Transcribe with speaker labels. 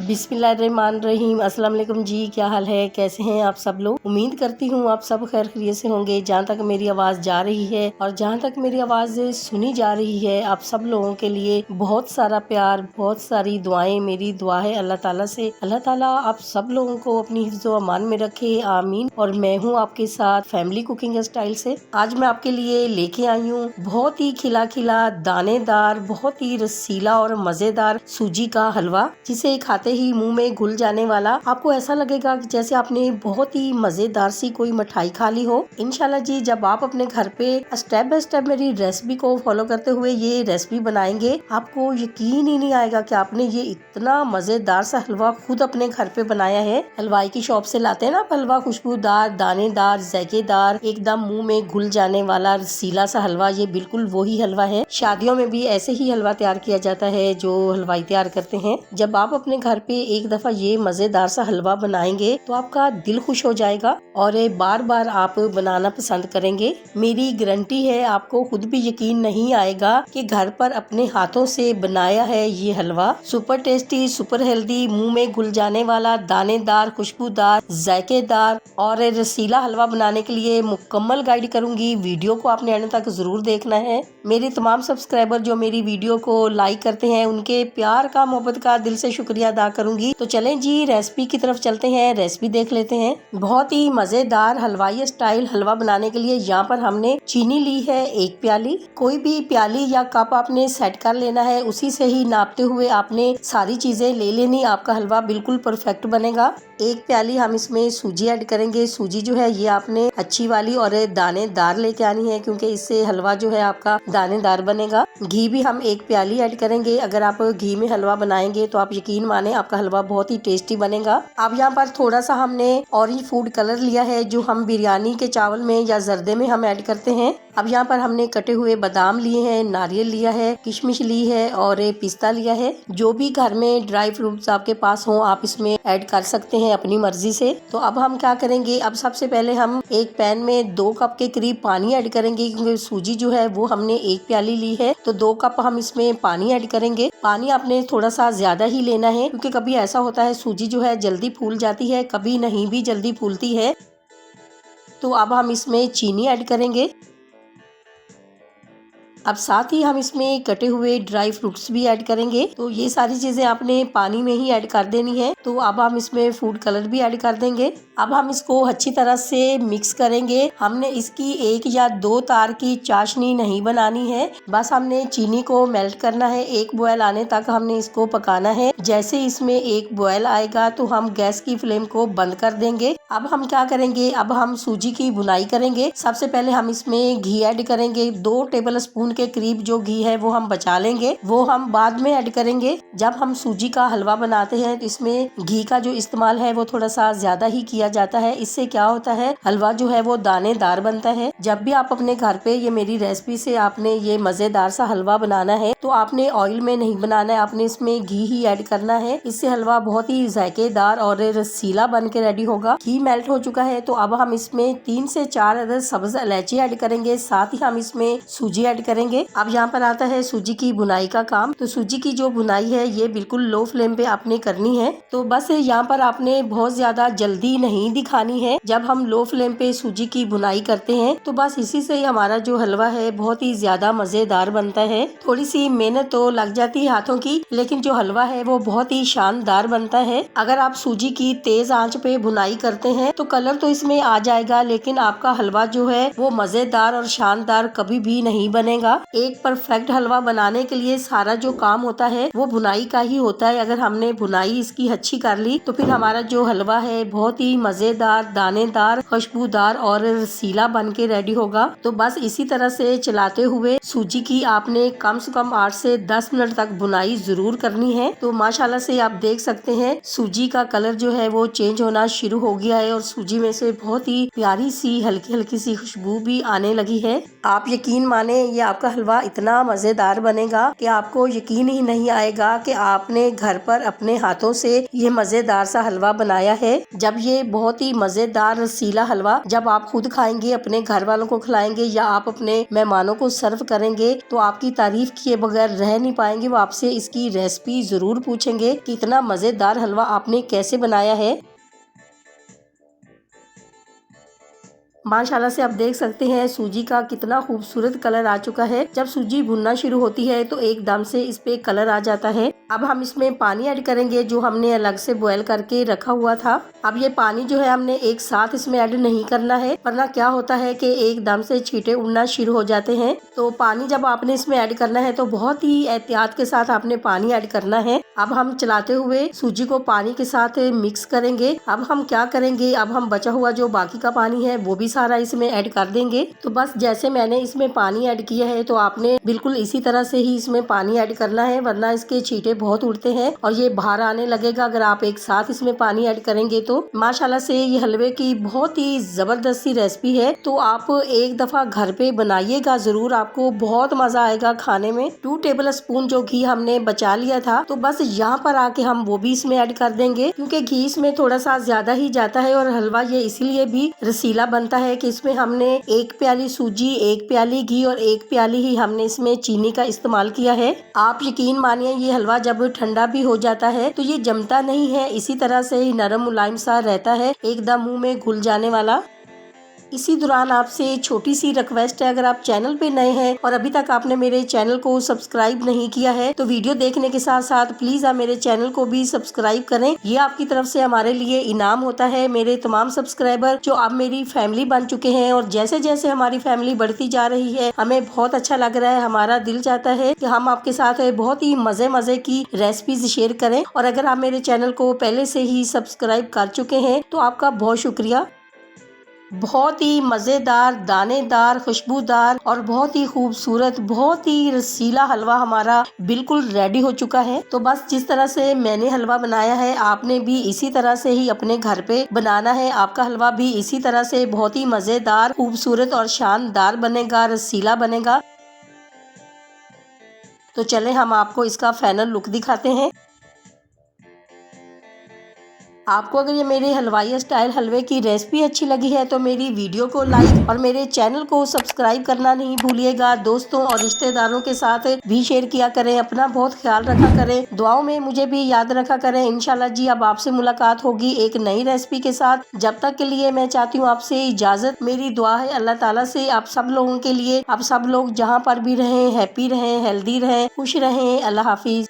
Speaker 1: बिस्मिल्लाहिर्रहमानिर्रहीम। अस्सलाम वालेकुम जी, क्या हाल है, कैसे हैं आप सब लोग। उम्मीद करती हूँ आप सब खैर खैरियत से होंगे। जहाँ तक मेरी आवाज़ जा रही है और जहाँ तक मेरी आवाज़ सुनी जा रही है, आप सब लोगों के लिए बहुत सारा प्यार, बहुत सारी दुआएं। मेरी दुआ है अल्लाह ताला से, अल्लाह ताला आप सब लोगों को अपनी हिफ्ज़ो अमान में रखे, आमीन। और मैं हूँ आपके साथ फैमिली कुकिंग स्टाइल से। आज मैं आपके लिए लेके आई हूँ बहुत ही खिला खिला, दानेदार, बहुत ही रसीला और मजेदार सूजी का हलवा, जिसे खाते ही मुंह में घुल जाने वाला। आपको ऐसा लगेगा कि जैसे आपने बहुत ही मजेदार सी कोई मिठाई खा ली हो। इंशाल्लाह जी, जब आप अपने घर पे स्टेप बाय स्टेप मेरी रेसिपी को फॉलो करते हुए ये रेसिपी बनाएंगे, आपको यकीन ही नहीं आएगा कि आपने ये इतना मजेदार सा हलवा खुद अपने घर पे बनाया है। हलवाई की शॉप से लाते हैं ना हलवा, खुशबूदार, दानेदार, जायकेदार, एकदम मुंह में घुल जाने वाला रसीला सा हलवा। ये बिल्कुल वही हलवा है। शादियों में भी ऐसे ही हलवा तैयार किया जाता है जो हलवाई तैयार करते हैं। जब आप अपने घर पे एक दफा ये मजेदार सा हलवा बनाएंगे तो आपका दिल खुश हो जाएगा और बार बार आप बनाना पसंद करेंगे। मेरी गारंटी है, आपको खुद भी यकीन नहीं आएगा कि घर पर अपने हाथों से बनाया है ये हलवा। सुपर टेस्टी, सुपर हेल्दी, मुंह में घुल जाने वाला, दानेदार, खुशबूदार, जायकेदार और रसीला हलवा बनाने के लिए मुकम्मल गाइड करूंगी। वीडियो को आपने अंत तक जरूर देखना है। मेरे तमाम सब्सक्राइबर जो मेरी वीडियो को लाइक करते हैं, उनके प्यार का, मोहब्बत का दिल से शुक्रिया अदा करूंगी। तो चलें जी, रेसिपी की तरफ चलते हैं, रेसिपी देख लेते हैं। बहुत ही मजेदार हलवाई स्टाइल हलवा बनाने के लिए यहाँ पर हमने चीनी ली है 1 प्याली। कोई भी प्याली या कप आपने सेट कर लेना है, उसी से ही नापते हुए आपने सारी चीजें ले लेनी। आपका हलवा बिल्कुल परफेक्ट बनेगा। 1 प्याली हम इसमें सूजी ऐड करेंगे। सूजी जो है ये आपने अच्छी वाली और दानेदार लेके आनी है, क्योंकि इससे हलवा जो है आपका दानेदार बनेगा। घी भी हम 1 प्याली ऐड करेंगे। अगर आप घी में हलवा बनाएंगे तो आप यकीन माने आपका हलवा बहुत ही टेस्टी बनेगा। अब यहाँ पर थोड़ा सा हमने ऑरेंज फूड कलर लिया है, जो हम बिरयानी के चावल में या जर्दे में हम ऐड करते हैं। अब यहाँ पर हमने कटे हुए बादाम लिए हैं, नारियल लिया है, किशमिश ली है और पिस्ता लिया है। जो भी घर में ड्राई फ्रूट्स आपके पास हो, आप इसमें ऐड कर सकते हैं अपनी मर्जी से। तो अब हम क्या करेंगे, अब सबसे पहले हम एक पैन में 2 कप के करीब पानी ऐड करेंगे, क्योंकि सूजी जो है वो हमने 1 प्याली ली है, तो 2 कप हम इसमें पानी ऐड करेंगे। पानी आपने थोड़ा सा ज्यादा ही लेना है, क्योंकि कभी ऐसा होता है सूजी जो है जल्दी फूल जाती है, कभी नहीं भी जल्दी फूलती है। तो अब हम इसमें चीनी ऐड करेंगे। अब साथ ही हम इसमें कटे हुए ड्राई फ्रूट्स भी ऐड करेंगे। तो ये सारी चीजें आपने पानी में ही ऐड कर देनी है। तो अब हम इसमें फूड कलर भी ऐड कर देंगे। अब हम इसको अच्छी तरह से मिक्स करेंगे। हमने इसकी 1 या 2 तार की चाशनी नहीं बनानी है, बस हमने चीनी को मेल्ट करना है। 1 बॉयल आने तक हमने इसको पकाना है। जैसे इसमें 1 बॉयल आएगा तो हम गैस की फ्लेम को बंद कर देंगे। अब हम क्या करेंगे, अब हम सूजी की बुनाई करेंगे। सबसे पहले हम इसमें घी ऐड करेंगे। 2 टेबल स्पून के करीब जो घी है वो हम बचा लेंगे, वो हम बाद में ऐड करेंगे। जब हम सूजी का हलवा बनाते हैं तो इसमें घी का जो इस्तेमाल है वो थोड़ा सा ज्यादा ही किया जाता है। इससे क्या होता है, हलवा जो है वो दानेदार बनता है। जब भी आप अपने घर पे ये मेरी रेसिपी से आपने ये मजेदार सा हलवा बनाना है, तो आपने ऑयल में नहीं बनाना है, आपने इसमें घी ही ऐड करना है। इससे हलवा बहुत ही जायकेदार और रसीला बन के रेडी होगा। घी मेल्ट हो चुका है, तो अब हम इसमें 3 से 4 अदद सब्ज इलायची ऐड करेंगे। साथ ही हम इसमें सूजी ऐड करेंगे। अब यहाँ पर आता है सूजी की बुनाई का काम। तो सूजी की जो बुनाई है ये बिल्कुल लो फ्लेम पे आपने करनी है। तो बस यहाँ पर आपने बहुत ज्यादा जल्दी नहीं दिखानी है। जब हम लो फ्लेम पे सूजी की बुनाई करते हैं तो बस इसी से ही हमारा जो हलवा है बहुत ही ज्यादा मजेदार बनता है। थोड़ी सी मेहनत तो लग जाती है हाथों की, लेकिन जो हलवा है वो बहुत ही शानदार बनता है। अगर आप सूजी की तेज आंच पे बुनाई करते हैं तो कलर तो इसमें आ जाएगा, लेकिन आपका हलवा जो है वो मजेदार और शानदार कभी भी नहीं बनेगा। एक परफेक्ट हलवा बनाने के लिए सारा जो काम होता है वो बुनाई का ही होता है। अगर हमने बुनाई इसकी अच्छी कर ली तो फिर हमारा जो हलवा है बहुत ही मजेदार, दानेदार, खुशबूदार और रसीला बन के रेडी होगा। तो बस इसी तरह से चलाते हुए सूजी की आपने कम से कम 8 से 10 मिनट तक बुनाई जरूर करनी है। तो माशाल्लाह से आप देख सकते हैं सूजी का कलर जो है वो चेंज होना शुरू हो गया है और सूजी में से बहुत ही प्यारी सी हल्की हल्की सी खुशबू भी आने लगी है। आप यकीन माने ये आपका आपका हलवा इतना मजेदार बनेगा कि आपको यकीन ही नहीं आएगा कि आपने घर पर अपने हाथों से ये मजेदार सा हलवा बनाया है। जब ये बहुत ही मजेदार रसीला हलवा जब आप खुद खाएंगे, अपने घर वालों को खिलाएंगे या आप अपने मेहमानों को सर्व करेंगे तो आपकी तारीफ किए बगैर रह नहीं पाएंगे। वो आपसे इसकी रेसिपी जरूर पूछेंगे कि इतना मजेदार हलवा आपने कैसे बनाया है। माशाल्लाह से आप देख सकते हैं सूजी का कितना खूबसूरत कलर आ चुका है। जब सूजी भुनना शुरू होती है तो एकदम से इस पे कलर आ जाता है। अब हम इसमें पानी ऐड करेंगे जो हमने अलग से बॉयल करके रखा हुआ था। अब ये पानी जो है हमने एक साथ इसमें ऐड नहीं करना है, वरना क्या होता है कि एकदम से छींटे उड़ना शुरू हो जाते हैं। तो पानी जब आपने इसमें ऐड करना है तो बहुत ही एहतियात के साथ आपने पानी ऐड करना है। अब हम चलाते हुए सूजी को पानी के साथ मिक्स करेंगे। अब हम क्या करेंगे, अब हम बचा हुआ जो बाकी का पानी है वो भी सारा इसमें ऐड कर देंगे। तो बस जैसे मैंने इसमें पानी ऐड किया है तो आपने बिल्कुल इसी तरह से ही इसमें पानी ऐड करना है, वरना इसके छींटे बहुत उड़ते हैं और ये बाहर आने लगेगा अगर आप एक साथ इसमें पानी ऐड करेंगे तो। माशाल्लाह से ये हलवे की बहुत ही जबरदस्त रेसिपी है, तो आप एक दफा घर पे बनाइएगा जरूर, आपको बहुत मजा आएगा खाने में। 2 टेबल स्पून जो घी हमने बचा लिया था तो बस यहाँ पर आके हम वो भी इसमें ऐड कर देंगे, क्योंकि घी इसमें थोड़ा सा ज्यादा ही जाता है और हलवा ये इसीलिए भी रसीला बनता है कि इसमें हमने 1 प्याली सूजी, 1 प्याली घी और 1 प्याली ही हमने इसमें चीनी का इस्तेमाल किया है। आप यकीन मानिए ये हलवा जब ठंडा भी हो जाता है तो ये जमता नहीं है, इसी तरह से ही नरम मुलायम सा रहता है, एकदम मुंह में घुल जाने वाला। इसी दौरान आपसे छोटी सी रिक्वेस्ट है, अगर आप चैनल पे नए हैं और अभी तक आपने मेरे चैनल को सब्सक्राइब नहीं किया है तो वीडियो देखने के साथ साथ प्लीज आप मेरे चैनल को भी सब्सक्राइब करें। ये आपकी तरफ से हमारे लिए इनाम होता है। मेरे तमाम सब्सक्राइबर जो अब मेरी फैमिली बन चुके हैं और जैसे जैसे हमारी फैमिली बढ़ती जा रही है हमें बहुत अच्छा लग रहा है। हमारा दिल चाहता है कि हम आपके साथ बहुत ही मजे मजे की रेसिपीज शेयर करें, और अगर आप मेरे चैनल को पहले से ही सब्सक्राइब कर चुके हैं तो आपका बहुत शुक्रिया। बहुत ही मज़ेदार, दानेदार, खुशबूदार और बहुत ही खूबसूरत, बहुत ही रसीला हलवा हमारा बिल्कुल रेडी हो चुका है। तो बस जिस तरह से मैंने हलवा बनाया है आपने भी इसी तरह से ही अपने घर पे बनाना है। आपका हलवा भी इसी तरह से बहुत ही मज़ेदार, खूबसूरत और शानदार बनेगा, रसीला बनेगा। तो चले हम आपको इसका फाइनल लुक दिखाते हैं। आपको अगर ये मेरे हलवाई स्टाइल हलवे की रेसिपी अच्छी लगी है तो मेरी वीडियो को लाइक और मेरे चैनल को सब्सक्राइब करना नहीं भूलिएगा। दोस्तों और रिश्तेदारों के साथ भी शेयर किया करें। अपना बहुत ख्याल रखा करें, दुआओं में मुझे भी याद रखा करें। इंशाल्लाह जी अब आपसे मुलाकात होगी एक नई रेसिपी के साथ। जब तक के लिए मैं चाहती हूँ आपसे इजाजत। मेरी दुआ है अल्लाह ताला से आप सब लोगों के लिए, आप सब लोग जहाँ पर भी रहें हैप्पी रहें, हेल्दी रहें, खुश रहें। अल्लाह हाफिज।